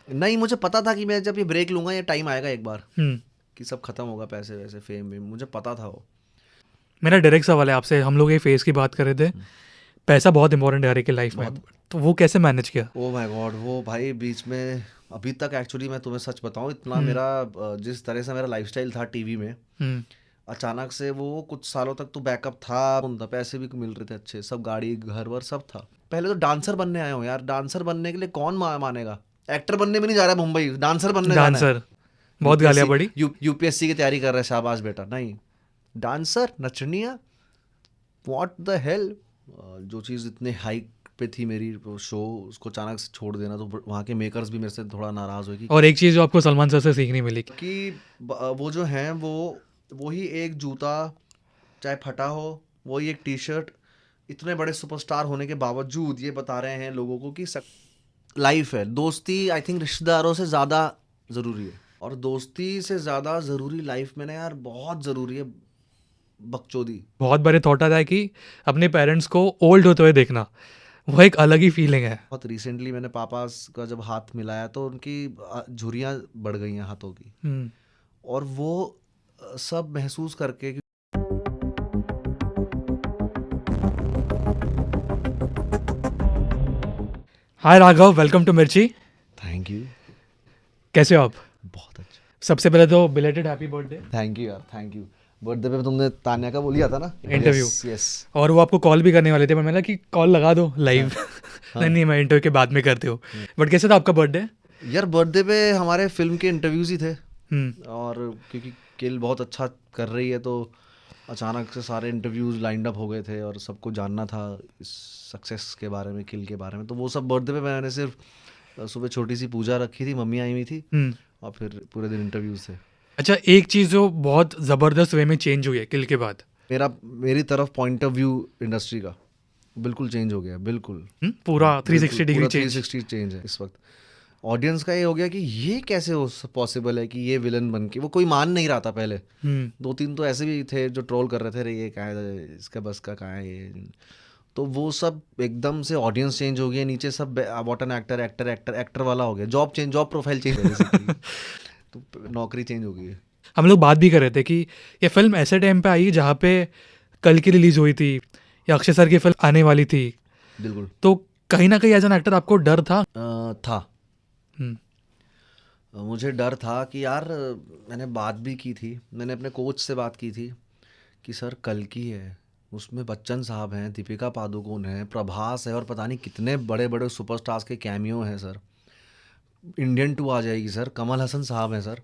नहीं, मुझे पता था कि मैं जब ये ब्रेक लूंगा ये टाइम आएगा एक बार हम्म। कि सब खत्म होगा, पैसे वैसे फेम वेम, मुझे पता था वो। मेरा डायरेक्ट सवाल है आपसे, हम लोग ये फेस की बात कर रहे थे, हम्म, पैसा बहुत इंपॉर्टेंट है हर एक की लाइफ में, बहुत। तो वो कैसे मैनेज किया? ओ माय गॉड, वो भाई बीच में अभी तक एक्चुअली मैं तुम्हें सच बताऊं, इतना हम्म। मेरा जिस तरह से मेरा लाइफस्टाइल था टीवी में, हम्म। अचानक से वो कुछ सालों तक तो बैकअप था, पैसे भी मिल रहे थे अच्छे, सब गाड़ी घर वर सब था। पहले तो डांसर बनने आया हूँ यार, डांसर बनने के लिए कौन मानेगा। एक्टर बनने भी नहीं जा रहा है मुंबई, डांसर बनने जाना है। डांसर। बहुत गालियाँ यूपीएससी पड़ी। यूपीएससी की तैयारी कर रहा है, शाबाश बेटा। नहीं, डांसर नचनिया, व्हाट द हेल। जो चीज़ इतने हाइक पे थी मेरी, वो शो, उसको अचानक से छोड़ देना, तो वहाँ के मेकर्स भी मेरे से थोड़ा नाराज़ हुए और एक चीज़ जो आपको सलमान सर से सीखनी मिली। वो जो हैं वो ही एक जूता चाहे फटा हो, वही एक टी शर्ट, इतने बड़े सुपरस्टार होने के बावजूद ये बता रहे हैं लोगों को कि लाइफ है, दोस्ती आई थिंक रिश्तेदारों से ज़्यादा ज़रूरी है, और दोस्ती से ज़्यादा ज़रूरी लाइफ में ना यार बहुत ज़रूरी है बकचोदी। बहुत बड़े थॉट आता है कि अपने पेरेंट्स को ओल्ड होते हुए देखना, वो एक अलग ही फीलिंग है। बहुत रिसेंटली मैंने पापा का जब हाथ मिलाया तो उनकी झुर्रियाँ बढ़ गई हैं हाथों की, हम्म। और वो सब महसूस करके। हाय राघव, वेलकम टू मिर्ची। Thank you. कैसे हो आप? बहुत अच्छा। सबसे पहले तो belated happy birthday. Thank you यार, थैंक यू। बर्थडे पे तुमने तान्या का बोलिया था ना। Yes interview. यस। और वो आपको कॉल भी करने वाले थे, पर मैंने कि कॉल लगा दो लाइव। हाँ नहीं हाँ। नहीं, मैं इंटरव्यू के बाद में करती हूँ। बट कैसे था आपका बर्थडे? यार बर्थडे पे हमारे फिल्म के इंटरव्यूज ही थे, हम्म। और क्योंकि किल बहुत अच्छा कर रही है, तो अचानक से सारे इंटरव्यूज लाइंड अप हो गए थे और सबको जानना था इस सक्सेस के बारे में, किल के बारे में। तो वो सब बर्थडे पे मैंने सिर्फ सुबह छोटी सी पूजा रखी थी, मम्मी आई हुई थी, हम्म। और फिर पूरे दिन इंटरव्यूज थे। अच्छा, एक चीज़ जो बहुत ज़बरदस्त वे में चेंज हुई है किल के बाद। मेरी तरफ पॉइंट ऑफ व्यू इंडस्ट्री का बिल्कुल चेंज हो गया, बिल्कुल। पूरा बिल्कुल 360 डिग्री पूरा चेंज। 360 चेंज है इस वक्त। ऑडियंस का ये हो गया कि ये कैसे हो पॉसिबल है कि ये विलन बन के, वो कोई मान नहीं रहा था पहले। हम्म। दो तीन तो ऐसे भी थे जो ट्रोल कर रहे थे, रे ये कहाँ है, इसका बस का कहाँ है ये। तो वो सब एकदम से ऑडियंस चेंज हो गया, नीचे सब what an actor actor actor actor वाला हो गया, जॉब प्रोफाइल चेंज है बेसिकली। तो नौकरी चेंज हो गई है। हम लोग बात भी कर रहे थे कि ये फिल्म ऐसे टाइम पे आई जहाँ पे कल की रिलीज हुई थी, या अक्षय सर की फिल्म आने वाली थी, बिल्कुल। तो कहीं ना कहीं एज एन एक्टर आपको डर था? था। हम्म। मुझे डर था कि यार, मैंने बात भी की थी, मैंने अपने कोच से बात की थी कि सर कल की है, उसमें बच्चन साहब हैं, दीपिका पादुकोण हैं, प्रभास है, और पता नहीं कितने बड़े बड़े सुपरस्टार्स के कैमियो हैं सर। इंडियन टू आ जाएगी सर, कमल हसन साहब हैं सर,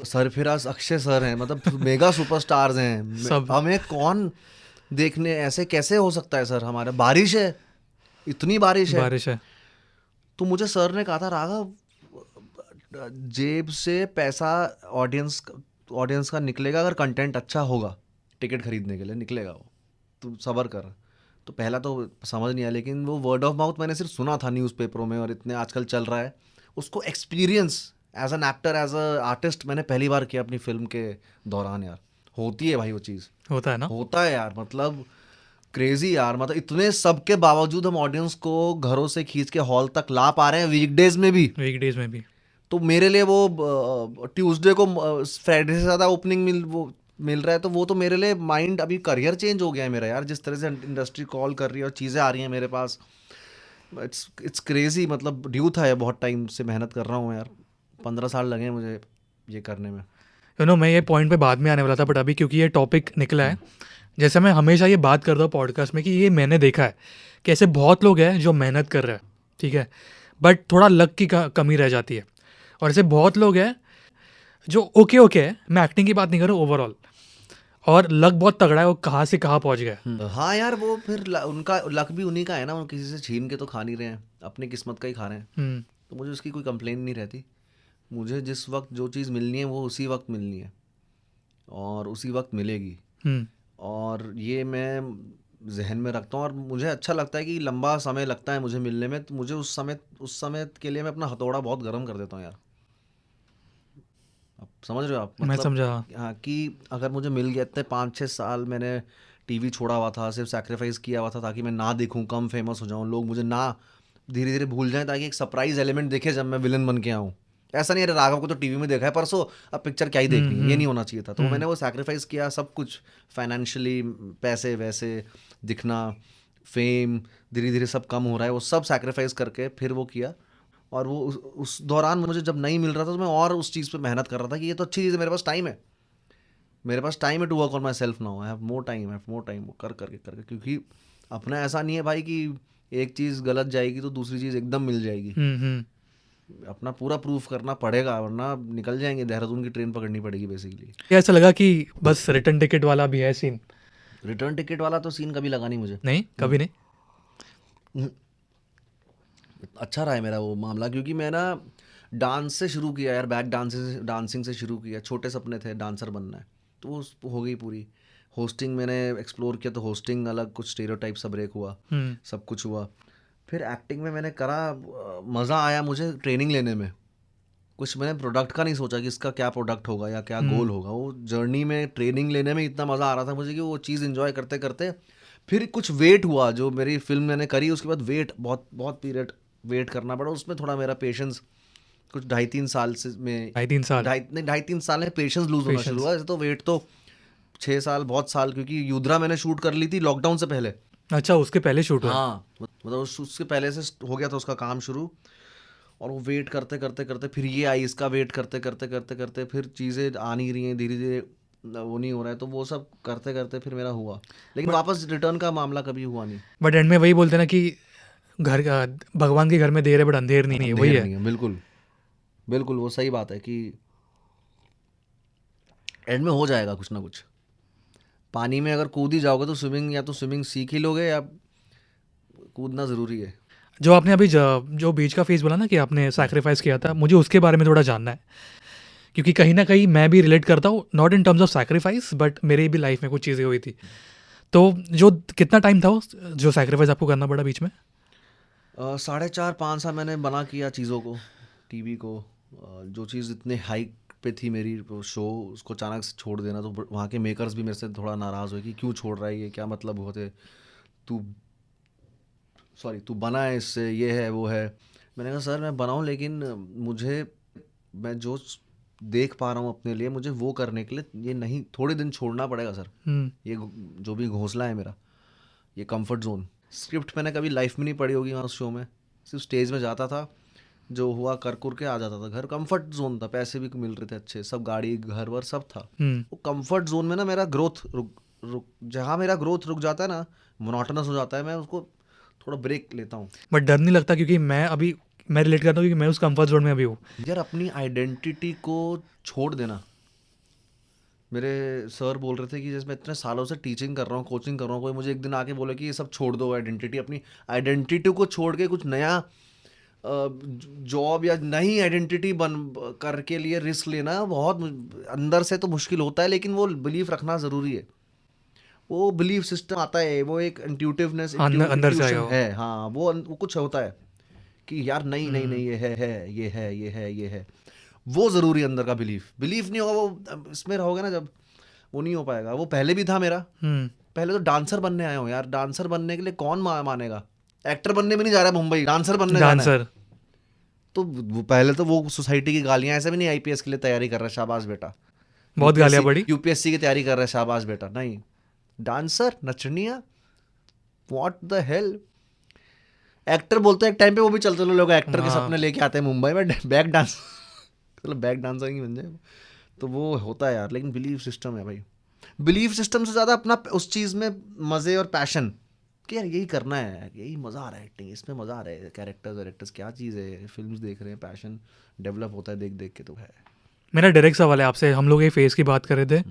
सरफिराज अक्षय सर हैं, मतलब मेगा सुपरस्टार्स हैं। सब। हमें कौन देखने, ऐसे कैसे हो सकता है सर, हमारा बारिश है, इतनी बारिश है। बारिश है। तो मुझे सर ने कहा था, राघव, जेब से पैसा ऑडियंस ऑडियंस का निकलेगा अगर कंटेंट अच्छा होगा, टिकट खरीदने के लिए निकलेगा वो, तू सब्र कर। तो पहला तो समझ नहीं आया, लेकिन वो वर्ड ऑफ माउथ मैंने सिर्फ सुना था न्यूज़पेपरों में, और इतने आजकल चल रहा है, उसको experience as an actor, as a artist मैंने पहली बार किया अपनी फिल्म के दौरान यार। होती है भाई वो चीज़, होता है ना। होता है यार, मतलब क्रेजी यार, मतलब इतने सब के बावजूद हम ऑडियंस को घरों से खींच के हॉल तक ला पा रहे हैं वीकडेज में भी। वीकडेज में भी। तो मेरे लिए वो ट्यूसडे को फ्राइडे से ज़्यादा ओपनिंग मिल रहा है, तो वो तो मेरे लिए माइंड, अभी करियर चेंज हो गया है मेरा यार, जिस तरह से इंडस्ट्री कॉल कर रही है और चीज़ें आ रही हैं मेरे पास। इट्स क्रेजी, मतलब ड्यू था ये, बहुत टाइम से मेहनत कर रहा हूँ यार, 15 साल लगे हैं मुझे ये करने में। मैं ये पॉइंट पे बाद में आने वाला था, बट अभी क्योंकि ये टॉपिक निकला है, जैसे मैं हमेशा ये बात करता हूँ पॉडकास्ट में कि ये मैंने देखा है कि ऐसे बहुत लोग हैं जो मेहनत कर रहे हैं, ठीक है, बट थोड़ा लक की कमी रह जाती है। और ऐसे बहुत लोग हैं जो ओके ओके है, मैं एक्टिंग की बात नहीं कर रहा हूँ, ओवरऑल, और लक बहुत तगड़ा है, वो कहाँ से कहाँ पहुँच गया। हाँ यार, वो फिर उनका लक भी उन्हीं का है ना, वो किसी से छीन के तो खा नहीं रहे हैं, अपनी किस्मत का ही खा रहे हैं। हम्म। तो मुझे उसकी कोई कंप्लेन नहीं रहती। मुझे जिस वक्त जो चीज़ मिलनी है वो उसी वक्त मिलनी है, और उसी वक्त मिलेगी। हम्म। और ये मैं जहन में रखता हूँ, और मुझे अच्छा लगता है कि लंबा समय लगता है मुझे मिलने में, तो मुझे उस समय के लिए मैं अपना हथौड़ा बहुत गर्म कर देता हूँ यार। आप समझ रहे हो आप, मैं मतलब। समझा। हाँ, कि अगर मुझे मिल गया, इतने 5-6 साल मैंने टीवी छोड़ा हुआ था, सिर्फ सेक्रीफाइस किया हुआ था ताकि मैं ना दिखूं, कम फेमस हो जाऊं, लोग मुझे ना धीरे धीरे भूल जाएं, ताकि एक सरप्राइज एलिमेंट देखे जब मैं विलन बन के आऊँ। ऐसा नहीं अरे राघव को तो टीवी में देखा है परसों, अब पिक्चर क्या ही देखनी है, ये नहीं होना चाहिए था। तो मैंने वो सैक्रिफाइस किया सब कुछ, फाइनेंशियली, पैसे वैसे, दिखना, फेम, धीरे धीरे सब कम हो रहा है, वो सब सैक्रिफाइस करके फिर वो किया। और वो उस दौरान मुझे जब नहीं मिल रहा था तो मैं और उस चीज़ पे मेहनत कर रहा था कि ये तो अच्छी चीज़ है, मेरे पास टाइम है, मेरे पास टाइम है to work on myself now, I have more time, I have more time, कर करके करके। क्योंकि अपना ऐसा नहीं है भाई कि एक चीज़ गलत जाएगी तो दूसरी चीज़ एकदम मिल जाएगी, अपना पूरा प्रूफ करना पड़ेगा, वरना निकल जाएंगे, देहरादून की ट्रेन पकड़नी पड़ेगी बेसिकली। क्या ऐसा लगा कि बस रिटर्न टिकट वाला भी है सीन? रिटर्न टिकट वाला तो सीन कभी लगा नहीं मुझे, नहीं, कभी नहीं। अच्छा रहा है मेरा वो मामला, क्योंकि मैं ना डांस से शुरू किया यार, बैक डांसिंग से शुरू किया, छोटे सपने थे डांसर बनना है, तो वो हो गई पूरी। होस्टिंग मैंने एक्सप्लोर किया, तो होस्टिंग अलग, कुछ स्टीरियोटाइप सा ब्रेक हुआ, सब कुछ हुआ। फिर एक्टिंग में मैंने करा, मज़ा आया मुझे ट्रेनिंग लेने में। कुछ मैंने प्रोडक्ट का नहीं सोचा कि इसका क्या प्रोडक्ट होगा या क्या गोल होगा, वो जर्नी में ट्रेनिंग लेने में इतना मज़ा आ रहा था मुझे कि वो चीज़ एंजॉय करते करते फिर कुछ वेट हुआ। जो मेरी फिल्म मैंने करी उसके बाद वेट, बहुत बहुत पीरियड वेट करना पड़ा, उसमें थोड़ा मेरा पेशेंस कुछ 2.5-3 साल से में 2.5-3 साल में पेशेंस लूज होना शुरू हुआ। ऐसे तो वेट तो 6 साल, बहुत साल, क्योंकि युद्रा मैंने शूट कर ली थी लॉकडाउन से पहले। अच्छा, उसके पहले शूट हुआ? हाँ, मतलब उसके पहले से हो गया था उसका काम शुरू, और वो वेट करते करते करते फिर ये आई, इसका वेट करते करते करते करते फिर चीज़ें आ नहीं रही हैं, धीरे धीरे वो नहीं हो रहा है, तो वो सब करते करते फिर मेरा हुआ, लेकिन वापस रिटर्न का मामला कभी हुआ नहीं। बट एंड में वही बोलते हैं ना कि घर का भगवान के घर में देर है बट अंधेर नहीं है, वही है। बिल्कुल बिल्कुल, वो सही बात है कि एंड में हो जाएगा कुछ ना कुछ। पानी में अगर कूद ही जाओगे तो स्विमिंग, या तो स्विमिंग सीख ही लोगे या कूदना ज़रूरी है। जो आपने अभी जो बीच का फेज बोला ना कि आपने सैक्रिफाइस किया था, मुझे उसके बारे में थोड़ा जानना है, क्योंकि कहीं ना कहीं मैं भी रिलेट करता हूँ, not in terms of sacrifice, but मेरी भी लाइफ में कुछ चीज़ें हुई थी। तो जो कितना टाइम था जो सैक्रिफाइस आपको करना पड़ा बीच में? 4.5-5 साल मैंने बना किया चीज़ों को, टीवी को। जो चीज़ इतने हाइक पे थी मेरी शो, उसको अचानक से छोड़ देना, तो वहाँ के मेकर्स भी मेरे से थोड़ा नाराज़ हुए कि क्यों छोड़ रहा है ये, क्या मतलब होते, तू बना है इससे, ये है वो है। मैंने कहा सर मैं बनाऊँ, लेकिन मुझे, मैं जो देख पा रहा हूँ अपने लिए, मुझे वो करने के लिए ये नहीं, थोड़े दिन छोड़ना पड़ेगा सर। ये जो भी घोंसला है मेरा, ये कंफर्ट जोन, स्क्रिप्ट मैंने कभी लाइफ में नहीं पढ़ी होगी वहाँ उस शो में, सिर्फ स्टेज में जाता था, जो हुआ कर के आ जाता था घर। कंफर्ट जोन था, पैसे भी मिल रहे थे अच्छे, सब गाड़ी घर वर सब था। वो कंफर्ट जोन में ना मेरा ग्रोथ रुक जहाँ मेरा ग्रोथ रुक जाता है ना, मोनोटोनस हो जाता है, मैं उसको थोड़ा ब्रेक लेता हूँ। बट डर नहीं लगता? क्योंकि मैं रिलेट करता हूँ, क्योंकि मैं उस कंफर्ट जोन में अभी हूँ। यार अपनी आइडेंटिटी को छोड़ देना, मेरे सर बोल रहे थे कि जैसे मैं इतने सालों से टीचिंग कर रहा हूँ, कोचिंग कर रहा हूँ, कोई मुझे एक दिन आके बोले कि ये सब छोड़ दो, आइडेंटिटी, अपनी आइडेंटिटी को छोड़ के कुछ नया जॉब या नई आइडेंटिटी बन करके लिए रिस्क लेना बहुत अंदर से तो मुश्किल होता है, लेकिन वो बिलीफ रखना ज़रूरी है। वो बिलीफ सिस्टम आता है, वो एक इंट्यूटिवनेस अंदर से आएगा है, हाँ, वो कुछ होता है कि यार नहीं नहीं नहीं, ये है ये है ये है ये है, वो ज़रूरी अंदर का बिलीफ नहीं होगा वो इसमें रहोगे ना, जब वो नहीं हो पाएगा। वो पहले भी था मेरा, पहले तो डांसर बनने आया हूँ यार, डांसर बनने के लिए कौन मानेगा, एक्टर बनने भी नहीं जा रहा है मुंबई, डांसर बनने जाना है। तो वो पहले तो वो सोसाइटी की गालियाँ, ऐसे भी नहीं आईपीएस के लिए तैयारी कर रहा है शाबाश बेटा, बहुत गालियाँ पड़ी, यूपीएससी की तैयारी कर रहा है शाबाश बेटा, नहीं, डांसर नचनिया, व्हाट द हेल। एक्टर बोलते हैं एक टाइम पे, वो भी चलते लोग एक्टर के सपने लेके आते हैं मुंबई में, बैक डांस मतलब बैक डांसर ही बन जाए, तो वो होता है यार। लेकिन बिलीफ सिस्टम है भाई, बिलीफ सिस्टम से ज़्यादा अपना उस चीज़ में मज़े और पैशन कि यार यही करना है, यही मज़ा आ रहा है, एक्टिंग इसमें मज़ा आ रहा है, कैरेक्टर्स क्या चीज़ है, फिल्म्स देख रहे हैं, पैशन डेवलप होता है देख देख के, तो है। मेरा डायरेक्ट सवाल है आपसे, हम लोग ये फेस की बात कर रहे थे,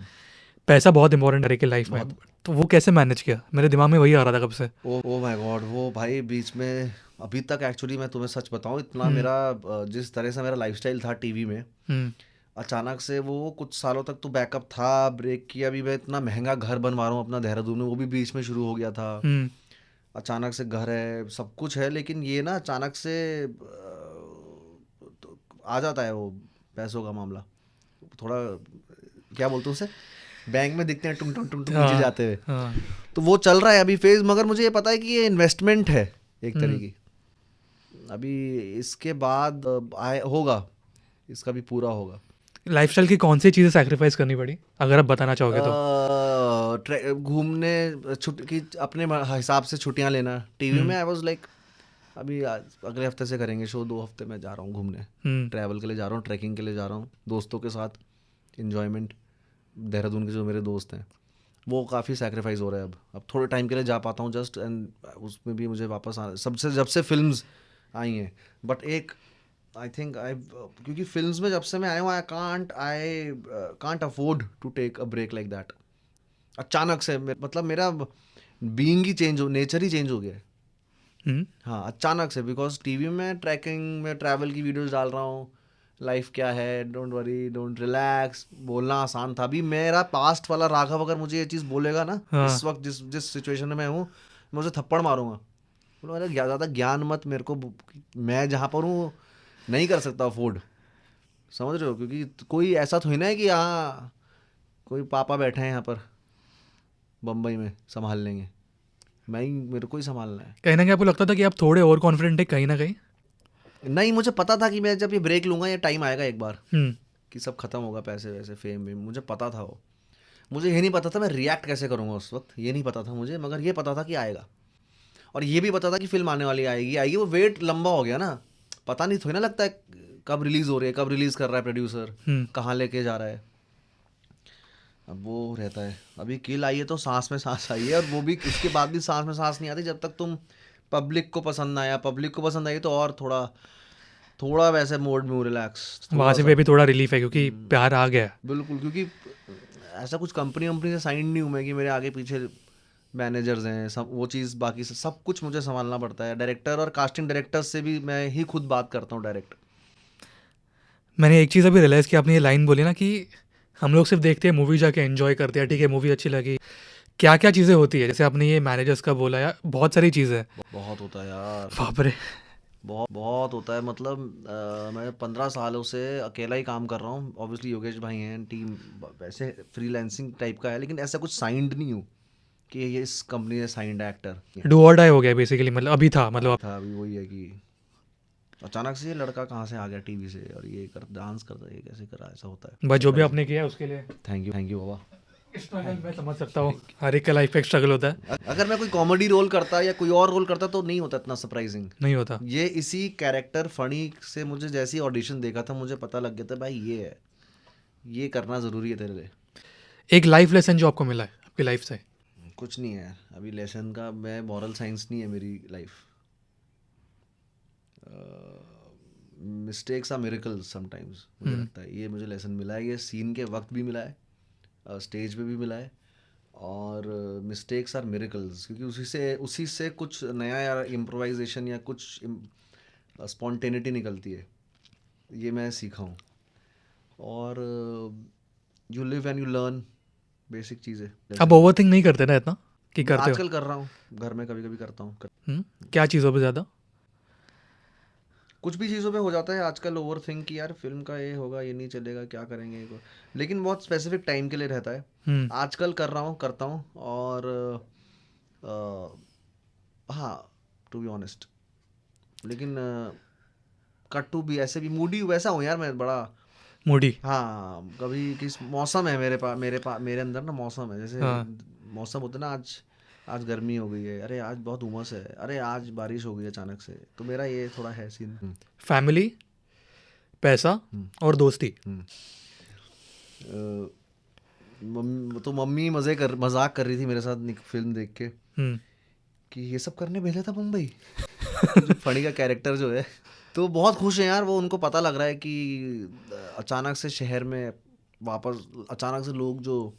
पैसा बहुत इंपॉर्टेंट है कि लाइफ में, तो वो कैसे मैनेज किया? मेरे दिमाग में वही आ रहा था कब से। ओ माय गॉड, वो भाई बीच में अभी तक एक्चुअली मैं तुम्हें सच बताऊं, इतना मेरा जिस तरह से मेरा लाइफस्टाइल था टीवी में, अचानक से वो कुछ सालों तक तो बैकअप था, ब्रेक किया, अभी मैं इतना महंगा घर बनवा रहा हूँ अपना देहरादून में, वो भी बीच में शुरू हो गया था। अचानक से घर है, सब कुछ है, लेकिन ये ना अचानक से तो आ जाता है वो पैसों का मामला, थोड़ा क्या बोलते हैं उसे, बैंक में दिखते हैं टुम टुम टुम टुम नीचे जाते हुए, तो वो चल रहा है अभी फेज। मगर मुझे ये पता है कि ये इन्वेस्टमेंट है एक तरह की, अभी इसके बाद होगा, इसका भी पूरा होगा। लाइफस्टाइल की कौन सी चीज़ें सैक्रिफाइस करनी पड़ी, अगर आप बताना चाहोगे तो? घूमने, छुट्टी की अपने हिसाब से छुट्टियां लेना। टीवी में आई वाज लाइक अभी अगले हफ्ते से करेंगे शो, 2 हफ्ते में जा रहा हूँ घूमने, ट्रैवल के लिए जा रहा हूँ, ट्रैकिंग के लिए जा रहा हूँ दोस्तों के साथ, इन्जॉयमेंट। देहरादून के जो मेरे दोस्त हैं वो काफ़ी सेक्रीफाइस हो रहा है। अब थोड़े टाइम के लिए जा पाता हूँ जस्ट, एंड उसमें भी मुझे वापस सबसे जब से फिल्म्स आई हैं, बट एक आई थिंक आई, क्योंकि फिल्म्स में जब से मैं आया हूँ I can't afford to take a break like that. अचानक से मतलब मेरा बीइंग ही चेंज हो, नेचर ही चेंज हो गया है। हाँ अचानक से, बिकॉज टीवी में ट्रैकिंग में ट्रैवल की वीडियोस डाल रहा हूँ, लाइफ क्या है, डोंट वरी, डोंट रिलैक्स, बोलना आसान था। अभी मेरा पास्ट वाला राघव अगर मुझे ये चीज़ बोलेगा ना, हाँ। इस वक्त जिस जिस सिचुएशन में मैं हूँ, मैं उसे थप्पड़ मारूंगा। बोलो अरे ज़्यादा ज्ञान मत मेरे को, मैं जहाँ पर हूँ नहीं कर सकता अफोर्ड, समझ रहे हो? क्योंकि कोई ऐसा थोड़ी ना है कि यहाँ कोई पापा बैठे हैं यहाँ पर बम्बई में संभाल लेंगे, मैं ही, मेरे को ही संभालना है। कहीं ना कहीं आपको लगता था कि आप थोड़े ओवर कॉन्फिडेंट है कहीं ना कहीं? नहीं, मुझे पता था कि मैं जब ये ब्रेक लूंगा ये टाइम आएगा एक बार हम्म। कि सब खत्म होगा, पैसे वैसे फेम वेम, मुझे पता था वो। मुझे ये नहीं पता था मैं रिएक्ट कैसे करूंगा उस वक्त, ये नहीं पता था मुझे, मगर ये पता था कि आएगा। और ये भी पता था कि फिल्म आने वाली आएगी आएगी। वो वेट लंबा हो गया ना, पता नहीं थोड़ी ना लगता है कब रिलीज हो रही है, कब रिलीज कर रहा है प्रोड्यूसर, कहाँ लेके जा रहा है। अब वो रहता है। अभी किल आई है तो सांस में सांस आई है, और वो भी उसके बाद भी सांस में सांस नहीं आती जब तक तुम पब्लिक को पसंद ना आया। पब्लिक को पसंद आई तो और थोड़ा थोड़ा वैसे मोड में रिलैक्स वहाँ थोड़ा से सा। भी अभी थोड़ा रिलीफ है क्योंकि प्यार आ गया है। बिल्कुल, क्योंकि ऐसा कुछ कंपनी वंपनी से साइन नहीं हूँ मैं कि मेरे आगे पीछे मैनेजर्स हैं, सब वो चीज़, बाकी से सब कुछ मुझे संभालना पड़ता है। डायरेक्टर और कास्टिंग डायरेक्टर से भी मैं ही खुद बात करता हूँ डायरेक्ट। मैंने एक चीज़ अभी रियलाइज़ की, आपने ये लाइन बोली ना कि हम लोग सिर्फ देखते हैं मूवी, जाके एंजॉय करते हैं, ठीक है मूवी अच्छी लगी, क्या क्या चीज़ें होती है? जैसे आपने ये मैनेजर्स का बोला, या बहुत सारी चीज़ें हैं। बहुत होता है यार, बाप रे। बहुत बहुत होता है। मतलब मैं 15 सालों से अकेला ही काम कर रहा हूँ। ऑब्वियसली योगेश भाई हैं, टीम वैसे फ्रीलांसिंग टाइप का है, लेकिन ऐसा कुछ साइंड नहीं हूँ कि ये इस कंपनी से साइंड एक्टर डू और डाई हो गया बेसिकली, मतलब अभी था, मतलब था। अभी वही है कि अचानक से ये लड़का कहाँ से आ गया टीवी से, और ये कर डांस करता है, ये कैसे करा, ऐसा होता है। बस जो भी आपने किया है उसके लिए थैंक यू बाबा। स्ट्रगल मैं समझ सकता हूँ, हर एक का लाइफ में स्ट्रगल होता है। अगर मैं कोई कॉमेडी रोल करता या कोई और रोल करता तो नहीं होता इतना सरप्राइजिंग। नहीं होता। ये इसी कैरेक्टर फनी से मुझे जैसे ही ऑडिशन देखा था, मुझे पता लग गया था भाई ये है, ये करना ज़रूरी है तेरे लिए। एक लाइफ लेसन जो आपको मिला है आपकी लाइफ से? कुछ नहीं है अभी लेसन का, मैं मॉरल साइंस नहीं है मेरी life. Mistakes are miracles sometimes, मुझे लगता है ये मुझे लेसन मिला है। ये सीन के वक्त भी मिला है, स्टेज पे भी मिला है, और मिस्टेक्स आर मिरेकल्स, क्योंकि उसी से कुछ नया या इम्प्रोवाइजेशन या कुछ स्पॉन्टेनिटी निकलती है। ये मैं सीखा हूँ। और you live and you learn, basic चीज़ें। आप ओवर थिंक नहीं करते ना इतना कि करते हो? आजकल कर रहा हूँ, घर में कभी कभी करता हूँ। क्या चीज़ों पे ज़्यादा? कुछ भी चीज़ों पे हो जाता है आजकल ओवर थिंक कि यार फिल्म का ये होगा, ये नहीं चलेगा, क्या करेंगे को। लेकिन बहुत स्पेसिफिक टाइम के लिए रहता है। आजकल कर रहा हूँ, करता हूँ। और हाँ, टू बी ऑनेस्ट, लेकिन कट्टू भी ऐसे भी मूडी वैसा हूँ यार मैं, बड़ा मूडी? हाँ। कभी किस मौसम है मेरे अंदर ना, मौसम है जैसे हाँ। मौसम होता है ना, आज गर्मी हो गई है, अरे आज बहुत उमस है, अरे आज बारिश हो गई अचानक से, तो मेरा ये थोड़ा है सीन। फैमिली, पैसा और दोस्ती। तो मम्मी मजाक कर रही थी मेरे साथ फिल्म देख के हम्म। कि ये सब करने भेजा था मुंबई। जो फनी का कैरेक्टर जो है, तो बहुत खुश हैं यार वो। उनको पता लग रहा है कि अचानक से शहर में वापस, अचानक से लोग जो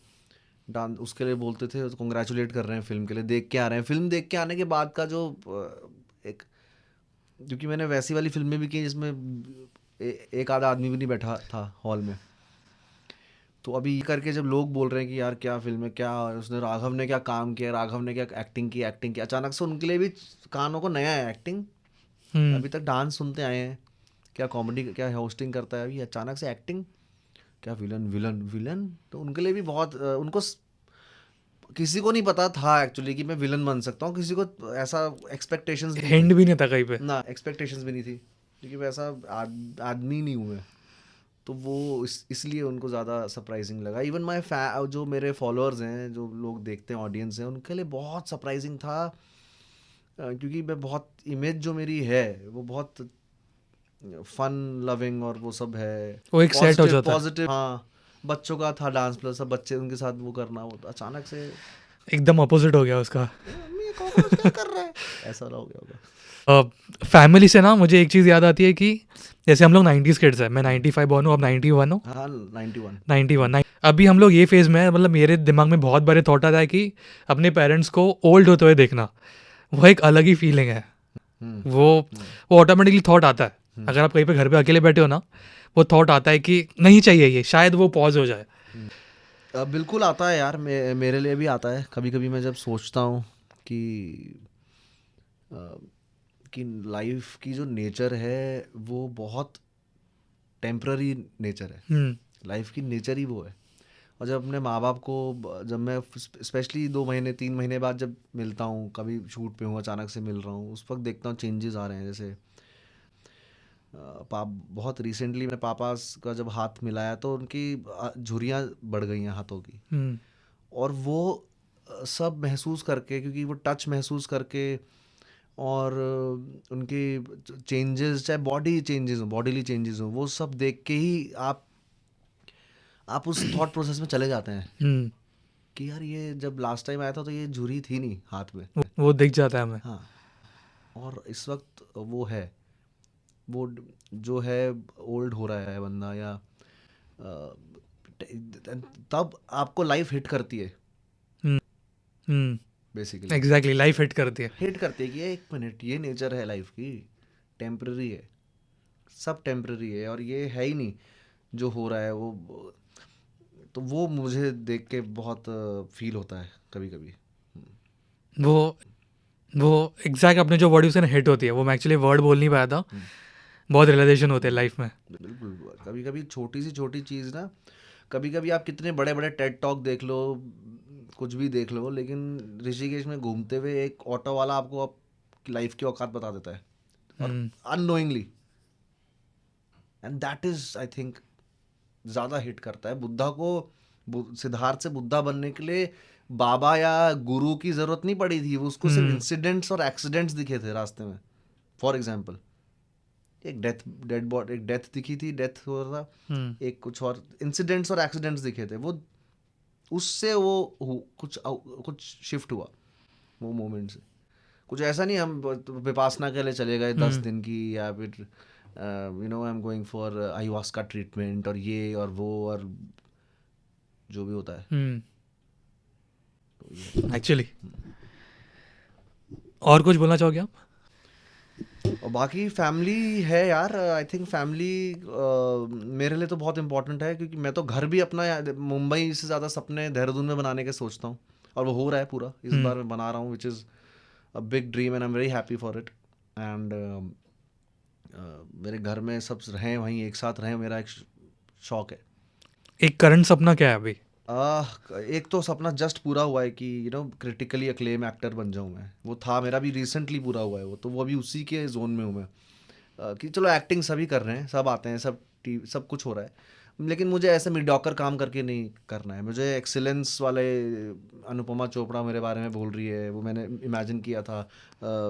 डांस उसके लिए बोलते थे तो कॉन्ग्रेचुलेट कर रहे हैं फिल्म के लिए, देख के आ रहे हैं। फिल्म देख के आने के बाद का जो एक, क्योंकि मैंने वैसी वाली फिल्में भी की जिसमें एक आधा आदमी भी नहीं बैठा था हॉल में, तो अभी ये करके जब लोग बोल रहे हैं कि यार क्या फिल्म है, क्या उसने, राघव ने क्या काम किया, राघव ने क्या एक्टिंग की, अचानक से उनके लिए भी कानों को नया है एक्टिंग। अभी तक डांस सुनते आए हैं, क्या कॉमेडी, क्या होस्टिंग करता है, अभी अचानक से एक्टिंग, क्या विलन विलन विलन, तो उनको लिए भी बहुत किसी को नहीं पता था एक्चुअली कि मैं विलन बन सकता हूँ, किसी को ऐसा एक्सपेक्टेशंस नहीं हिंट थे भी नहीं था कहीं पे। ना, एक्सपेक्टेशंस भी नहीं थी, क्योंकि वैसा आदमी नहीं हूँ मैं। तो वो इसलिए उनको ज़्यादा सरप्राइजिंग लगा। इवन माई जो मेरे फॉलोअर्स हैं, जो लोग देखते हैं, ऑडियंस हैं, उनके लिए बहुत सरप्राइजिंग था, क्योंकि मैं बहुत इमेज जो मेरी है वो बहुत फन लविंग और वो सब है, वो एक सेट हो पॉजिटिव जाता है, पॉजिटिव। हाँ, बच्चों का था डांस प्लस, सब बच्चे उनके साथ वो करना, वो अचानक से एकदम अपोजिट हो गया उसका। मम्मी ये कॉकरोच क्या कर रहा है, ऐसा हो गया होगा। फैमिली से ना मुझे एक चीज़ याद आती है कि जैसे हम लोग 90s किड्स हैं, मैं 95 बॉर्न हूँ, अब 91 हूँ। हाँ 91। 91 अभी हम लोग ये फेज़ में है, मतलब मेरे दिमाग में बहुत बार थॉट आता है कि अपने पेरेंट्स को ओल्ड होते हुए देखना, वो एक अलग ही फीलिंग है। हम्म वो वो ऑटोमेटिकली थॉट आता है, हम्म अगर आप कहीं पे घर पे अकेले बैठे हो ना, वो थॉट आता है कि नहीं चाहिए ये, शायद वो पॉज हो जाए। बिल्कुल आता है यार, मेरे लिए भी आता है। कभी कभी मैं जब सोचता हूँ कि अ, कि लाइफ की जो नेचर है वो बहुत टेम्पररी नेचर है, हम्म लाइफ की नेचर ही वो है। और जब अपने माँ बाप को जब मैं स्पेशली 2 महीने 3 महीने बाद जब मिलता हूँ, कभी शूट पे हूँ अचानक से मिल रहा हूँ, उस वक्त देखता हूँ चेंजेस आ रहे हैं। जैसे बहुत रिसेंटली मैंने पापा का जब हाथ मिलाया तो उनकी झुर्रियाँ बढ़ गई हैं हाथों की। हम्म और वो सब महसूस करके, क्योंकि वो टच महसूस करके, और उनके चेंजेस, चाहे बॉडी चेंजेस हो, बॉडीली चेंजेस हो, वो सब देख के ही आप उस थॉट प्रोसेस में चले जाते हैं हम्म कि यार ये जब लास्ट टाइम आया था तो ये झुर्री थी नहीं हाथ में। वो दिख जाता है हमें। हाँ, और इस वक्त वो है, वो जो है ओल्ड हो रहा है बंदा, या तब आपको लाइफ हिट करती है हम्म हम्म बेसिकली। एग्जैक्टली, लाइफ हिट करती है। हिट करती है कि ये 1 मिनट, ये नेचर है लाइफ की, टेम्पररी है, सब टेम्पररी है, और ये है ही नहीं जो हो रहा है वो। तो वो मुझे देख के बहुत फील होता है कभी कभी। वो वो एग्जैक्ट अपने जो वर्ड उसने हिट होती है, वो मैं एक्चुअली वर्ड बोल नहीं पाया था। बहुत रियलाइजेशन होते हैं लाइफ में। बिल्कुल, कभी कभी छोटी सी छोटी चीज़ ना, कभी कभी आप कितने बड़े बड़े टेड टॉक देख लो, कुछ भी देख लो, लेकिन ऋषिकेश में घूमते हुए एक ऑटो वाला आपको आप लाइफ की औकात बता देता है, और hmm unknowingly, and that is I think ज़्यादा हिट करता है। बुद्धा को, सिद्धार्थ से बुद्धा बनने के लिए बाबा या गुरु की ज़रूरत नहीं पड़ी थी, वो उसको सिर्फ हम्म इंसिडेंट्स और एक्सीडेंट्स दिखे थे रास्ते में। फॉर एग्जाम्पल, एक डेड बॉडी, एक डेथ दिखी थी, डेथ हो रहा था, हम्म एक कुछ और इंसिडेंट्स और एक्सीडेंट्स दिखे थे, वो उससे वो कुछ शिफ्ट हुआ वो मोमेंट से। कुछ ऐसा नहीं हम विपासना के लिए चले गए 10 दिन की, या फिर I am going for ayahuasca treatment और ये और वो और जो भी होता है। तो ये एक्चुअली। और कुछ बोलना चाहोगे आप? और बाकी फैमिली है यार, आई थिंक फैमिली मेरे लिए तो बहुत इंपॉर्टेंट है, क्योंकि मैं तो घर भी अपना मुंबई से ज़्यादा सपने देहरादून में बनाने के सोचता हूँ, और वो हो रहा है पूरा इस हम्म बार मैं बना रहा हूँ, which is a big dream and I am very happy for it. And मेरे घर में सब रहें, वहीं एक साथ रहें, मेरा एक शौक है। एक करंट सपना क्या है अभी? एक तो सपना जस्ट पूरा हुआ है कि क्रिटिकली अक्लेम एक्टर बन जाऊं मैं, वो था मेरा भी रिसेंटली पूरा हुआ है वो, तो वो अभी उसी के जोन में हूँ मैं। कि चलो एक्टिंग सभी कर रहे हैं, सब आते हैं, सब कुछ हो रहा है, लेकिन मुझे ऐसे मीडियोकर काम करके नहीं करना है, मुझे एक्सीलेंस वाले। अनुपमा चोपड़ा मेरे बारे में बोल रही है, वो मैंने इमेजिन किया था।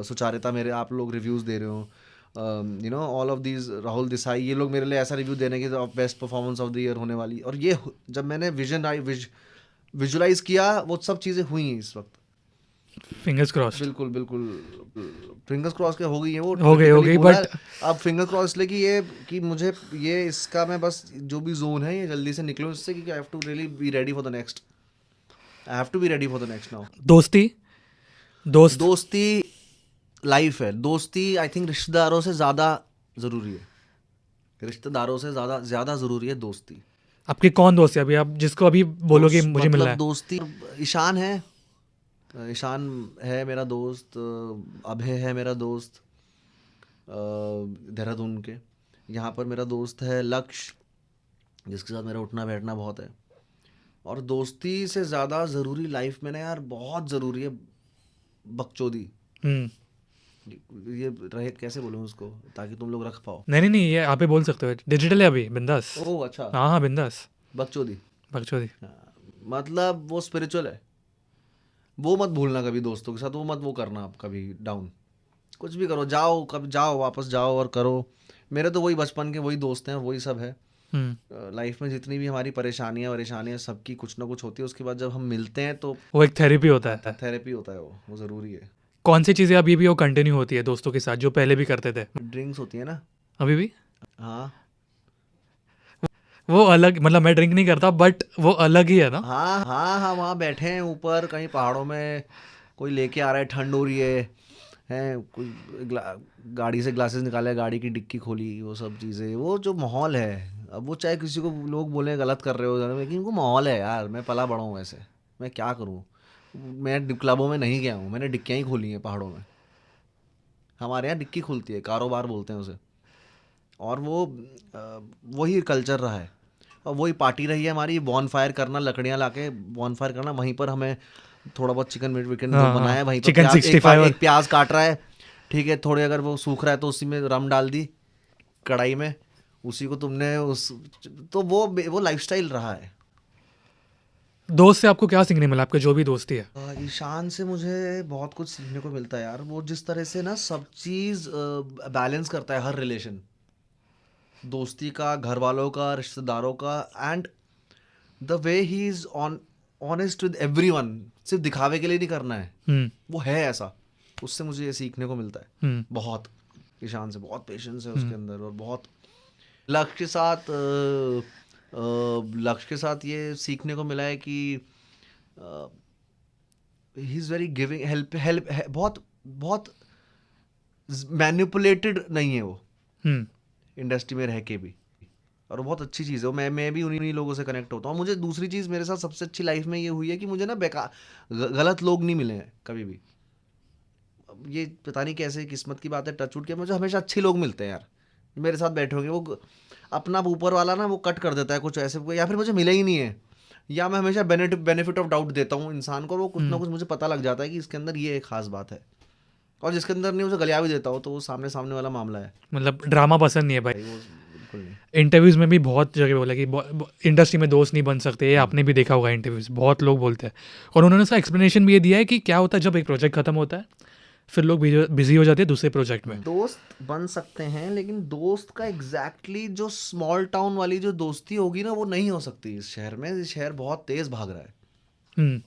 सुचारिता, मेरे आप लोग रिव्यूज़ दे रहे हो, all of these, Rahul Desai, ये लोग मेरे लिए ऐसा रिव्यू देने की best performance of the year होने वाली, और ये जब मैंने विजुलाइज किया, वो सब चीज़ें हुई हैं इस वक्त। Fingers crossed. बिल्कुल बिल्कुल, फिंगर्स क्रॉस के हो गई है, वो हो क्रिटिकली गई बोला है। बट अब फिंगर क्रॉस ले कि मुझे ये इसका, मैं बस जो भी जोन है ये जल्दी से निकलूँ इससे, क्योंकि I have to really be ready for the next, I have to be ready for the next now. दोस्ती, दोस्त। दोस्ती लाइफ है, दोस्ती आई थिंक रिश्तेदारों से ज़्यादा ज़रूरी है, रिश्तेदारों से ज़्यादा ज़्यादा ज़रूरी है दोस्ती। आपके कौन दोस्त है अभी, आप जिसको अभी बोलोगे दोस्त मुझे मिलना मतलब है? दोस्ती, ईशान है, ईशान है मेरा दोस्त, अभय है मेरा दोस्त, देहरादून के। यहाँ पर मेरा दोस्त है लक्ष्य, जिसके साथ मेरा उठना बैठना बहुत है। और दोस्ती से ज़्यादा ज़रूरी लाइफ में ना यार, बहुत ज़रूरी है बकचोदी। हम्म। ये रहे, कैसे बोलूँ उसको ताकि तुम लोग रख पाओ। नहीं नहीं नहीं, ये आप ही बोल सकते हो, डिजिटल है अभी, बिंदास। ओह अच्छा, हाँ हाँ, बिंदास। बकचोदी। बकचोदी। हाँ, मतलब वो स्पिरिचुअल है, वो मत भूलना कभी दोस्तों के साथ, वो मत वो करना आप कभी डाउन। कुछ भी करो, जाओ कब जाओ, वापस जाओ और करो। मेरे तो वही बचपन के वही दोस्त हैं और वही सब है। लाइफ में जितनी भी हमारी परेशानियां वरेशानियां सबकी कुछ ना कुछ होती है, उसके बाद जब हम मिलते हैं तो वो एक थेरेपी होता है। थेरेपी होता है, वो ज़रूरी है। कौन सी चीज़ें अभी भी वो कंटिन्यू होती है दोस्तों के साथ जो पहले भी करते थे? ड्रिंक्स होती है ना। अभी भी? हाँ वो अलग, मतलब मैं ड्रिंक नहीं करता, बट वो अलग ही है ना। हाँ हाँ हाँ, वहाँ बैठे हैं ऊपर कहीं पहाड़ों में, कोई लेके आ रहा है, ठंड हो रही है, हैं कोई गाड़ी से ग्लासेस निकाले, गाड़ी की डिक्की खोली, वो सब चीज़ें, वो जो माहौल है। अब वो चाहे किसी को लोग बोले गलत कर रहे हो, लेकिन वो माहौल है यार। मैं पला बड़ा हूँ ऐसे, मैं क्या करूँ। मैं क्लबों में नहीं गया हूँ, मैंने डिक्कियाँ ही खोली हैं पहाड़ों में। हमारे यहाँ डिक्की खुलती है, कारोबार बोलते हैं उसे। और वो वही कल्चर रहा है और वही पार्टी रही है हमारी। बॉन फायर करना, लकड़ियाँ लाके बॉन फायर करना, वहीं पर हमें थोड़ा बहुत चिकन विकन जो हाँ हाँ, बनाया वहीं पर, चिकन प्याज 65 और एक प्याज काट रहा है, ठीक है, थोड़े अगर वो सूख रहा है तो उसी में रम डाल दी कढ़ाई में, उसी को तुमने उस, तो वो लाइफस्टाइल रहा है। दोस्त से आपको क्या सीखने मिला, आपके जो भी दोस्ती है? ईशान से मुझे बहुत कुछ सीखने को मिलता है यार। वो जिस तरह से ना सब चीज़ बैलेंस करता है, हर रिलेशन, दोस्ती का, घर वालों का, रिश्तेदारों का, and the way he is honest with everyone. सिर्फ दिखावे के लिए नहीं करना है, हम्म। वो है ऐसा। उससे मुझे ये सीखने को मिलता है हम्म। बहुत। ईशान से बहुत पेशेंस है उसके हम्म। अंदर, और बहुत लक्ष्य के साथ लक्ष्य के साथ ये सीखने को मिला है कि he is very giving, help help बहुत बहुत मैनिपुलेटेड नहीं है वो, हम्म। इंडस्ट्री में रह के भी। और वो बहुत अच्छी चीज़ है। मैं भी उन्हीं लोगों से कनेक्ट होता हूँ। मुझे दूसरी चीज़ मेरे साथ सबसे अच्छी लाइफ में ये हुई है कि मुझे ना बेकार गलत लोग नहीं मिले हैं कभी भी। अब ये पता नहीं कैसे किस्मत की बात है, टच वुड के मुझे हमेशा अच्छे लोग मिलते हैं यार। मेरे साथ बैठे होंगे वो अपना ऊपर वाला ना वो कट कर देता है कुछ ऐसे, या फिर मुझे मिले ही नहीं है, या मैं हमेशा बेनिफिट ऑफ डाउट देता हूँ इंसान को, और वो कुछ ना हम्म। कुछ मुझे पता लग जाता है कि इसके अंदर ये एक खास बात है। और जिसके अंदर नहीं उसे गलिया भी देता हूँ, तो वो सामने सामने वाला मामला है। मतलब ड्रामा पसंद नहीं है भाई। भाई वो बिल्कुल नहीं। इंटरव्यूज़ में भी बहुत जगह बोला कि इंडस्ट्री में दोस्त नहीं बन सकते, ये हम्म। आपने भी देखा होगा इंटरव्यूज़, बहुत लोग बोलते हैं। और उन्होंने उसका एक्सप्लेनेशन भी ये दिया है कि क्या होता है जब एक प्रोजेक्ट खत्म होता है, फिर लोग बिजी हो जाते हैं दूसरे प्रोजेक्ट में। दोस्त बन सकते हैं, लेकिन दोस्त का एग्जैक्टली जो स्मॉल टाउन वाली जो दोस्ती होगी ना, वो नहीं हो सकती इस शहर में। इस शहर बहुत तेज भाग रहा है, हम्म।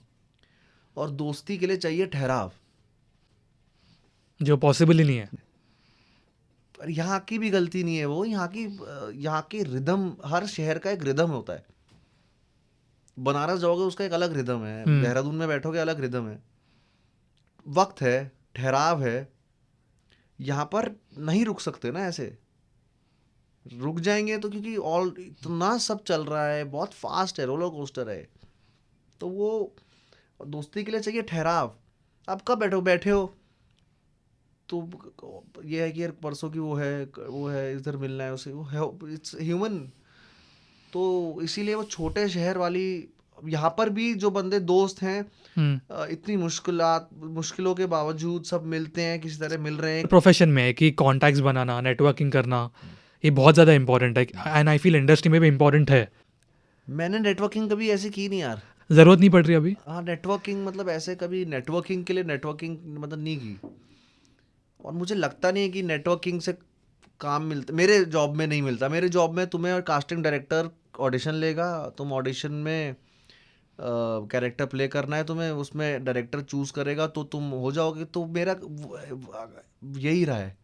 और दोस्ती के लिए चाहिए ठहराव। जो पॉसिबल ही नहीं है। पर यहाँ की भी गलती नहीं है वो, यहाँ की रिदम, हर शहर का एक रिदम होता है। बनारस जाओगे उसका एक अलग रिदम है, हम्म। देहरादून में बैठोगे अलग रिदम है। वक्त है, ठहराव है। यहाँ पर नहीं रुक सकते ना ऐसे। रुक जाएंगे तो क्योंकि ऑल इतना सब चल रहा है, बहुत फास्ट है, रोलर कोस्टर है। तो वो दोस्ती के लिए चाहिए ठहराव। आप कब बैठे हो तो ये है कि यार परसों की वो है इधर मिलना है उसे, वो है, इट्स ह्यूमन। तो इसीलिए वो छोटे शहर वाली, यहाँ पर भी जो बंदे दोस्त हैं, हम्म। इतनी मुश्किलों के बावजूद सब मिलते हैं, किसी तरह मिल रहे हैं। प्रोफेशन में है कि कॉन्टैक्ट्स बनाना, नेटवर्किंग करना, ये बहुत ज़्यादा इंपॉर्टेंट है, एंड आई फील इंडस्ट्री में भी इंपॉर्टेंट है। मैंने नेटवर्किंग कभी ऐसी की नहीं यार। ज़रूरत नहीं पड़ रही अभी। हाँ, नेटवर्किंग मतलब ऐसे कभी नेटवर्किंग के लिए नेटवर्किंग मतलब नहीं की। और मुझे लगता नहीं है कि नेटवर्किंग से काम मिलता, मेरे जॉब में नहीं मिलता। मेरे जॉब में तुम्हें कास्टिंग डायरेक्टर ऑडिशन लेगा, तुम ऑडिशन में कैरेक्टर प्ले करना है तुम्हें, उसमें डायरेक्टर चूज करेगा तो तुम हो जाओगे। तो मेरा यही रहा है।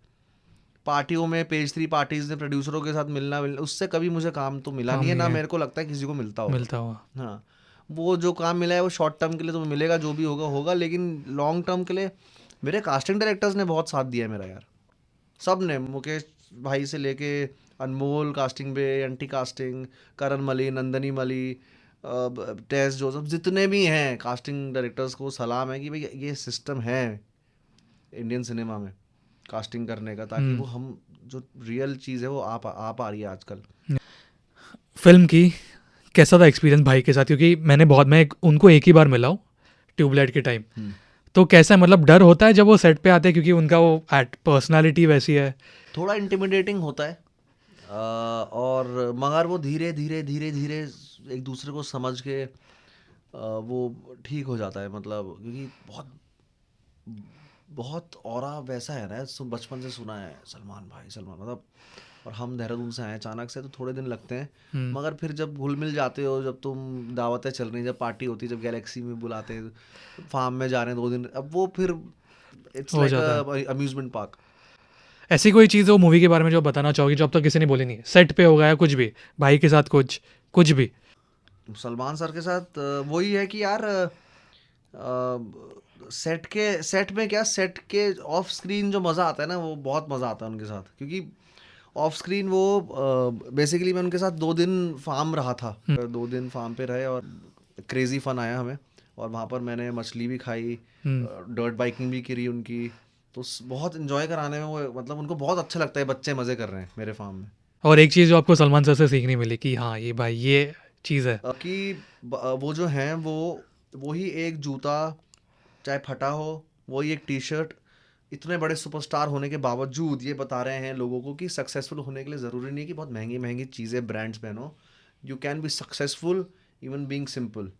पार्टियों में, पेज 3 पार्टीज में प्रोड्यूसरों के साथ मिलना, उससे कभी मुझे काम तो मिला काम नहीं है, नहीं ना है मेरे को लगता है किसी को मिलता होगा। मिलता हुआ। हाँ, वो जो काम मिला है वो शॉर्ट टर्म के लिए तुम्हें मिलेगा, जो भी होगा होगा, लेकिन लॉन्ग टर्म के लिए मेरे कास्टिंग डायरेक्टर्स ने बहुत साथ दिया है मेरा यार। सब ने, मुकेश भाई से लेके अनमोल कास्टिंग बे, एंटी कास्टिंग, करण मली, नंदनी मली, टेस जोसेफ, जितने भी हैं कास्टिंग डायरेक्टर्स को सलाम है कि भाई ये सिस्टम है इंडियन सिनेमा में कास्टिंग करने का, ताकि वो हम जो रियल चीज़ है वो आ पा रही है आजकल। फिल्म की कैसा था एक्सपीरियंस भाई के साथ, क्योंकि उनको एक ही बार मिला हूँ ट्यूबलाइट के टाइम। तो कैसा है, मतलब डर होता है जब वो सेट पे आते हैं, क्योंकि उनका वो पर्सनालिटी वैसी है। थोड़ा इंटिमिडेटिंग होता है, और मगर वो धीरे धीरे धीरे धीरे एक दूसरे को समझ के वो ठीक हो जाता है, मतलब क्योंकि बहुत बहुत ऑरा वैसा है ना, बचपन से सुना है सलमान भाई सलमान, मतलब, और हम देहरादून से आए अचानक से, तो थोड़े दिन लगते हैं, मगर फिर जब घुल मिल जाते हो, जब तुम दावतें चल रही, जब पार्टी होती है, जब गैलेक्सी में बुलाते हैं, फार्म में जा रहे हैं 2 दिन, अब वो फिर इट्स हो लाइक जाता है। Amusement park. ऐसी कोई चीज़ हो मूवी के बारे में जो बताना चाहोगी, जो अब तक किसी ने बोली नहीं है, सेट पे होगा या कुछ भी, भाई के साथ कुछ कुछ भी? सलमान सर के साथ वही है कि यार, सेट में क्या, सेट के ऑफ स्क्रीन जो मज़ा आता है ना, वो बहुत मज़ा आता है उनके साथ, क्योंकि ऑफ स्क्रीन वो बेसिकली मैं उनके साथ 2 दिन फार्म रहा था, 2 दिन फार्म पे रहे, और क्रेज़ी फन आया हमें, और वहाँ पर मैंने मछली भी खाई, डर्ट बाइकिंग भी करी उनकी, तो बहुत इन्जॉय कराने में वो, मतलब उनको बहुत अच्छा लगता है, बच्चे मज़े कर रहे हैं मेरे फार्म में। और एक चीज़ जो आपको सलमान सर से सीखनी मिली कि हाँ ये भाई ये चीज़ है। कि वो जो हैं वो ही एक जूता चाहे फटा हो, वही एक टी शर्ट, इतने बड़े सुपरस्टार होने के बावजूद ये बता रहे हैं लोगों को कि सक्सेसफुल होने के लिए ज़रूरी नहीं है कि बहुत महंगी महंगी चीज़ें ब्रांड्स पहनो, you can be successful even being simple.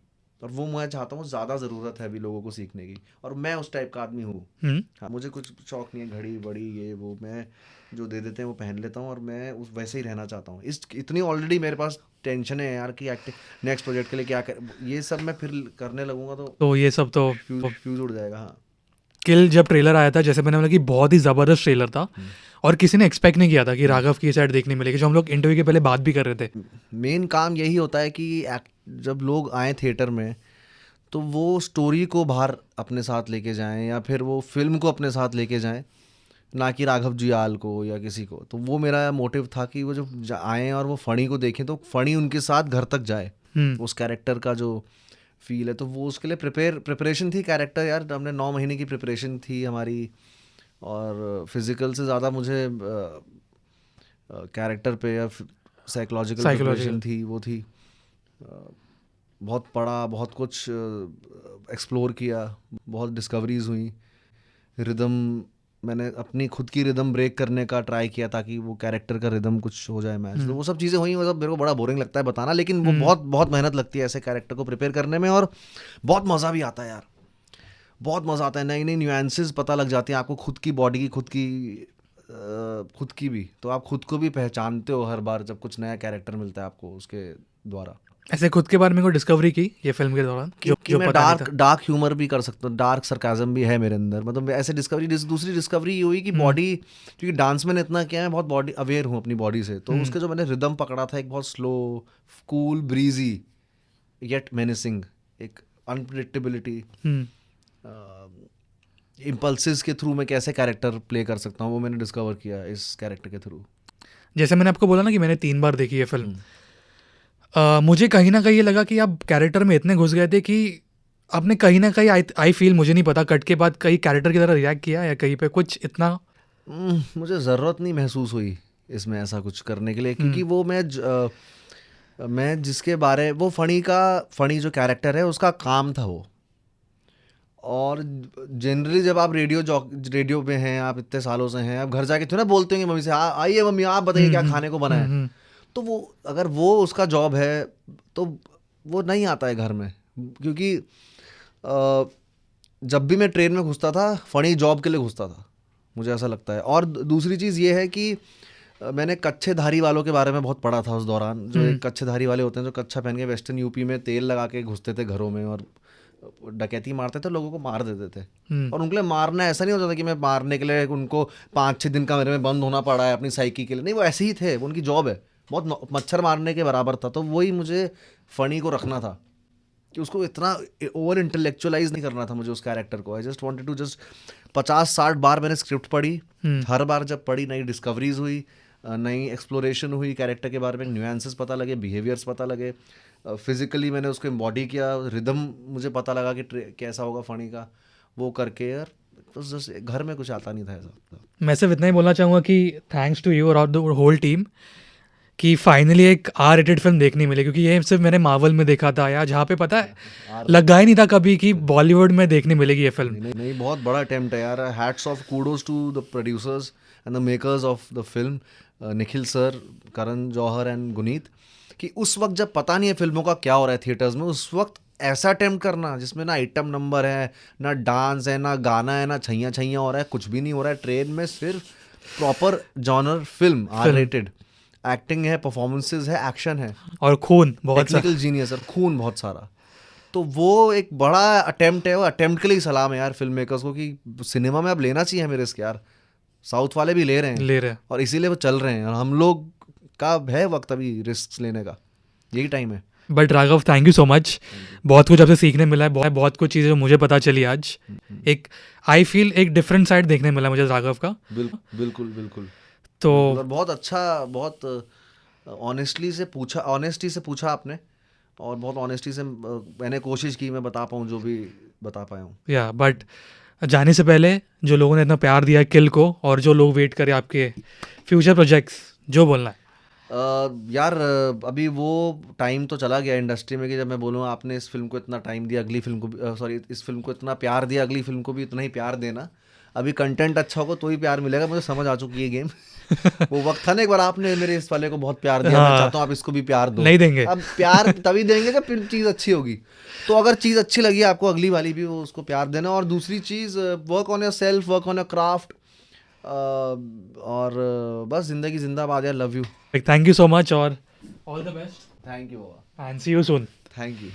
और वो मैं चाहता हूँ, ज़्यादा ज़रूरत है अभी लोगों को सीखने की, और मैं उस टाइप का आदमी हूँ। हाँ, मुझे कुछ शौक नहीं है घड़ी बड़ी ये वो, मैं जो दे देते हैं वो पहन लेता हूँ, और मैं उस वैसे ही रहना चाहता हूँ। इस इतनी ऑलरेडी मेरे पास टेंशन है यार कि नेक्स्ट प्रोजेक्ट के लिए क्या कर, ये सब मैं फिर करने लगूंगा तो तो ये सब तो फ्यूज उड़ जाएगा। हाँ, किल जब ट्रेलर आया था, जैसे मैंने बोला कि बहुत ही ज़बरदस्त ट्रेलर था, और किसी ने एक्सपेक्ट नहीं किया था कि राघव की साइड देखने मिलेगी, जो हम लोग इंटरव्यू के पहले बात भी कर रहे थे। मेन काम यही होता है कि जब लोग आए थिएटर में, तो वो स्टोरी को बाहर अपने साथ लेके जाएं, या फिर वो फिल्म को अपने साथ लेके जाएं, ना कि राघव जुयाल को या किसी को। तो वो मेरा मोटिव था कि वो जब आएँ और वो फणी को देखें, तो फणी उनके साथ घर तक जाए, उस कैरेक्टर का जो फील है। तो वो उसके लिए प्रिपरेशन थी कैरेक्टर, यार हमने 9 महीने की प्रिपरेशन थी हमारी, और फिजिकल से ज़्यादा मुझे कैरेक्टर पे या साइकोलॉजिकल प्रिपरेशन थी, वो थी। बहुत पढ़ा, बहुत कुछ एक्सप्लोर किया, बहुत डिस्कवरीज हुई, रिदम मैंने अपनी खुद की रिदम ब्रेक करने का ट्राई किया, ताकि वो कैरेक्टर का रिदम कुछ हो जाए मैच। तो वो सब चीज़ें हुई, मतलब मेरे को बड़ा बोरिंग लगता है बताना, लेकिन वो बहुत बहुत मेहनत लगती है ऐसे कैरेक्टर को प्रिपेयर करने में, और बहुत मज़ा भी आता है यार, बहुत मज़ा आता है। नई नई न्यूएंसेस पता लग जाती हैं आपको, खुद की बॉडी की, खुद की भी, तो आप खुद को भी पहचानते हो हर बार जब कुछ नया कैरेक्टर मिलता है आपको उसके द्वारा। ऐसे खुद के बारे में कोई डिस्कवरी की ये फिल्म के दौरान, कि मैं डार्क ह्यूमर भी कर सकता हूँ, डार्क सरकाज़म भी है मेरे अंदर, मतलब ऐसे डिस्कवरी। दूसरी डिस्कवरी ये हुई कि बॉडी, क्योंकि डांस मैंने इतना किया है, बहुत बॉडी अवेयर हूँ अपनी बॉडी से, तो उसके जो मैंने रिदम पकड़ा था, एक बहुत स्लो, कूल, ब्रीजी येट मेनिसिंग, एक अनप्रिडिक्टेबिलिटी, इम्पल्सिस के थ्रू मैं कैसे कैरेक्टर प्ले कर सकता हूँ, वो मैंने डिस्कवर किया इस कैरेक्टर के थ्रू। जैसे मैंने आपको बोला ना कि मैंने 3 बार देखी है फिल्म, मुझे कहीं ना कहीं ये लगा कि आप कैरेक्टर में इतने घुस गए थे कि आपने कहीं ना कहीं आई फील, मुझे नहीं पता, कट के बाद कहीं कैरेक्टर की तरह रिएक्ट किया या कहीं पे कुछ इतना। मुझे ज़रूरत नहीं महसूस हुई इसमें ऐसा कुछ करने के लिए, क्योंकि वो मैं जिसके बारे, वो फणी जो कैरेक्टर है उसका काम था वो। और जनरली जब आप रेडियो पे हैं, आप इतने सालों से हैं, आप घर जाके थोड़ा बोलते होंगे मम्मी से, आइए मम्मी आप बताइए क्या खाने को बना है। तो वो अगर वो उसका जॉब है, तो वो नहीं आता है घर में, क्योंकि जब भी मैं ट्रेन में घुसता था, फणी जॉब के लिए घुसता था, मुझे ऐसा लगता है। और दूसरी चीज़ ये है कि मैंने कच्छेधारी वालों के बारे में बहुत पढ़ा था उस दौरान, जो एक कच्छेधारी वाले होते हैं, जो कच्छा पहन के वेस्टर्न यूपी में तेल लगा के घुसते थे घरों में, और डकैती मारते थे, लोगों को मार देते थे। और उनके लिए मारना ऐसा नहीं होता था कि मैं मारने के लिए उनको 5-6 दिन का मेरे में बंद होना पड़ा है अपनी साइकी के लिए, नहीं, वो ऐसे ही थे, वो उनकी जॉब है, बहुत मच्छर मारने के बराबर था। तो वही मुझे फणी को रखना था, कि उसको इतना ओवर इंटेलेक्चुअलाइज नहीं करना था मुझे उस कैरेक्टर को। आई जस्ट वांटेड टू 50-60 बार मैंने स्क्रिप्ट पढ़ी, हर बार जब पढ़ी नई डिस्कवरीज हुई, नई एक्सप्लोरेशन हुई कैरेक्टर के बारे में, न्यूएंसेस पता लगे, बिहेवियर्स पता लगे, फिजिकली मैंने उसको एम्बॉडी किया, रिदम मुझे पता लगा कि कैसा होगा फणी का, वो करके यार, तो जस्ट घर में कुछ आता नहीं था ऐसा। मैं सिर्फ इतना ही बोलना चाहूँगा कि थैंक्स टू यू और द होल टीम, कि फाइनली एक आर रेटेड फिल्म देखने मिली, क्योंकि ये सिर्फ मैंने मार्वल में देखा था या जहाँ पे पता है लगा ही नहीं था कभी कि बॉलीवुड में देखने मिलेगी ये फिल्म। नहीं, बहुत बड़ा अटेम्प्ट है यार। Hats off, kudos to the producers and the makers of the film, Nikhil sir, Karan Johar and Guneet, कि उस वक्त जब पता नहीं है फिल्मों का क्या हो रहा है थिएटर्स में, उस वक्त ऐसा अटेम्प्ट करना जिसमें ना आइटम नंबर है, ना डांस है, ना गाना है, ना छैया छैया हो रहा है, कुछ भी नहीं हो रहा है। ट्रेन में सिर्फ proper genre film, R rated, acting है, परफॉर्मेंसेज है, एक्शन है, और खून बहुत सा। टेक्निकल जीनियस और खून बहुत सारा। तो वो एक बड़ा अटेम्प्ट है, वो अटेम्प्ट के लिए ही सलाम है यार फिल्म मेकर्स को, कि सिनेमा में अब लेना चाहिए हमें रिस्क यार। साउथ वाले भी ले रहे हैं और इसीलिए वो चल रहे हैं, और हम लोग का है वक्त अभी रिस्क लेने का, यही टाइम है। But Raghav, thank you so much. बहुत कुछ आपसे सीखने मिला है, बहुत कुछ चीज़ें मुझे पता चली आज। एक आई फील एक डिफरेंट साइड देखने मिला मुझे राघव का। बिल्कुल बिल्कुल। तो और बहुत अच्छा, बहुत ऑनेस्टी से पूछा आपने, और बहुत ऑनेस्टी से मैंने कोशिश की मैं बता पाऊँ जो भी बता पाया हूँ। या बट जाने से पहले जो लोगों ने इतना प्यार दिया किल को, और जो लोग वेट करें आपके फ्यूचर प्रोजेक्ट्स, जो बोलना है। यार अभी वो टाइम तो चला गया इंडस्ट्री में कि जब मैं बोलूँ आपने इस फिल्म को इतना टाइम दिया, अगली फिल्म को सॉरी इस फिल्म को इतना प्यार दिया, अगली फिल्म को भी इतना ही प्यार देना। अभी कंटेंट अच्छा होगा तो ही प्यार मिलेगा, मुझे समझ आ चुकी है गेम। वो वक्त था ना, एक बार आपने मेरे इस वाले को बहुत प्यार दिया, मैं चाहता हूँ आप इसको भी प्यार दो। नहीं देंगे। अब प्यार तभी देंगे जब फिर चीज़ अच्छी होगी। तो अगर चीज़ अच्छी लगी आपको, अगली वाली भी वो उसको प्यार देना। और दूसरी चीज़, work on yourself, work on your craft, और बस जिंदगी जिंदाबाद यार। Love you, thank you so much और all the best. Thank you बाबा, and see you soon. Thank you.